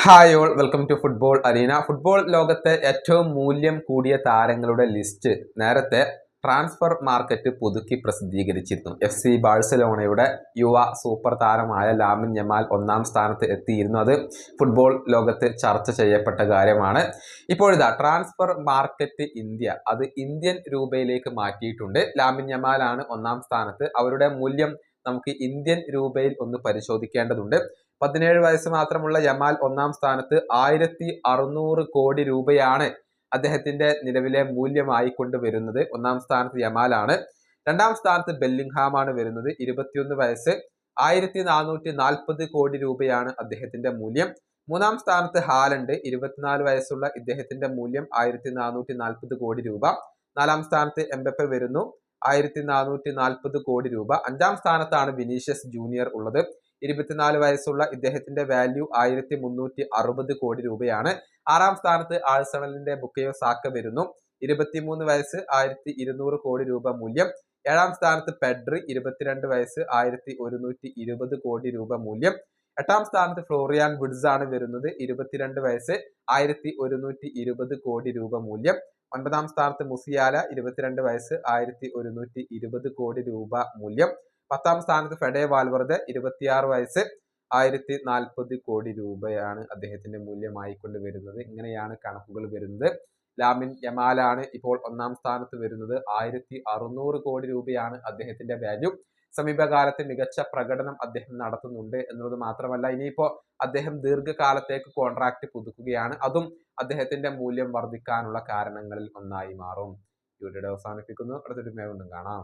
Hi all, welcome to football arena. Football ലോകത്തെ ഏറ്റവും മൂല്യം കൂടിയ താരങ്ങളുടെ ലിസ്റ്റ് നേരത്തെ ട്രാൻസ്ഫർ മാർക്കറ്റ് പുതുക്കി പ്രസിദ്ധീകരിച്ചിരുന്നു. FC ബാഴ്സലോണയുടെ യുവ സൂപ്പർ താരമായ ലാമിൻ യമാൽ ഒന്നാം സ്ഥാനത്ത് എത്തിയിരുന്നു. അത് ഫുട്ബോൾ ലോകത്ത് ചർച്ച ചെയ്യപ്പെട്ട കാര്യമാണ്. ഇപ്പോഴിതാ ട്രാൻസ്ഫർ മാർക്കറ്റ് ഇന്ത്യ അത് ഇന്ത്യൻ രൂപയിലേക്ക് മാറ്റിയിട്ടുണ്ട്. ലാമിൻ യമാലാണ് ഒന്നാം സ്ഥാനത്ത്. അവരുടെ മൂല്യം നമുക്ക് ഇന്ത്യൻ രൂപയിൽ ഒന്ന് പരിശോധിക്കേണ്ടതുണ്ട്. 17 വയസ്സ് മാത്രമുള്ള യമാൽ ഒന്നാം സ്ഥാനത്ത് 1600 കോടി രൂപയാണ് അദ്ദേഹത്തിന്റെ നിലവിലെ മൂല്യമായി കൊണ്ടുവരുന്നത്. ഒന്നാം സ്ഥാനത്ത് യമാലാണ്. രണ്ടാം സ്ഥാനത്ത് ബെല്ലിംഗ്ഹാമാണ് വരുന്നത്. 21 വയസ്സ് 1440 കോടി രൂപയാണ് അദ്ദേഹത്തിന്റെ മൂല്യം. മൂന്നാം സ്ഥാനത്ത് ഹാലണ്ട് 24 വയസ്സുള്ള ഇദ്ദേഹത്തിന്റെ മൂല്യം 1440 കോടി രൂപ. നാലാം സ്ഥാനത്ത് എംബപ്പെ വരുന്നു, 1440 കോടി രൂപ. അഞ്ചാം സ്ഥാനത്താണ് വിനീഷ്യസ് ജൂനിയർ ഉള്ളത്. 24 വയസ്സുള്ള ഇദ്ദേഹത്തിന്റെ വാല്യൂ 1360 കോടി രൂപയാണ്. ആറാം സ്ഥാനത്ത് ആഴ്സണലിന്റെ ബുക്കയോ സാക്ക വരുന്നു. 23 വയസ്സ് 1200 കോടി രൂപ മൂല്യം. ഏഴാം സ്ഥാനത്ത് പെഡ്രി 22 വയസ്സ് 1120 കോടി രൂപ മൂല്യം. എട്ടാം സ്ഥാനത്ത് ഫ്ലോറിയാൻ വിഡ്സ് ആണ് വരുന്നത്. 22 വയസ്സ് 1120 കോടി രൂപ മൂല്യം. ഒൻപതാം സ്ഥാനത്ത് മുസിയാല 22 വയസ്സ് 1120 കോടി രൂപ മൂല്യം. പത്താം സ്ഥാനത്ത് ഫെഡെ വാൽവെർദെ 26 വയസ്സ് 1040 കോടി രൂപയാണ് അദ്ദേഹത്തിന്റെ മൂല്യമായി കൊണ്ട് വരുന്നത്. ഇങ്ങനെയാണ് കണക്കുകൾ വരുന്നത്. ലാമിൻ യമാലാണ് ഇപ്പോൾ ഒന്നാം സ്ഥാനത്ത് വരുന്നത്. 1600 കോടി രൂപയാണ് അദ്ദേഹത്തിന്റെ വാല്യൂ. സമീപകാലത്ത് മികച്ച പ്രകടനം അദ്ദേഹം നടത്തുന്നുണ്ട് എന്നുള്ളത് മാത്രമല്ല, ഇനിയിപ്പോ അദ്ദേഹം ദീർഘകാലത്തേക്ക് കോൺട്രാക്ട് പുതുക്കുകയാണ്. അതും അദ്ദേഹത്തിന്റെ മൂല്യം വർദ്ധിക്കാനുള്ള കാരണങ്ങളിൽ ഒന്നായി മാറും. വീഡിയോ അവസാനിപ്പിക്കുന്നു. അടുത്തൊരു വീണ്ടും കാണാം.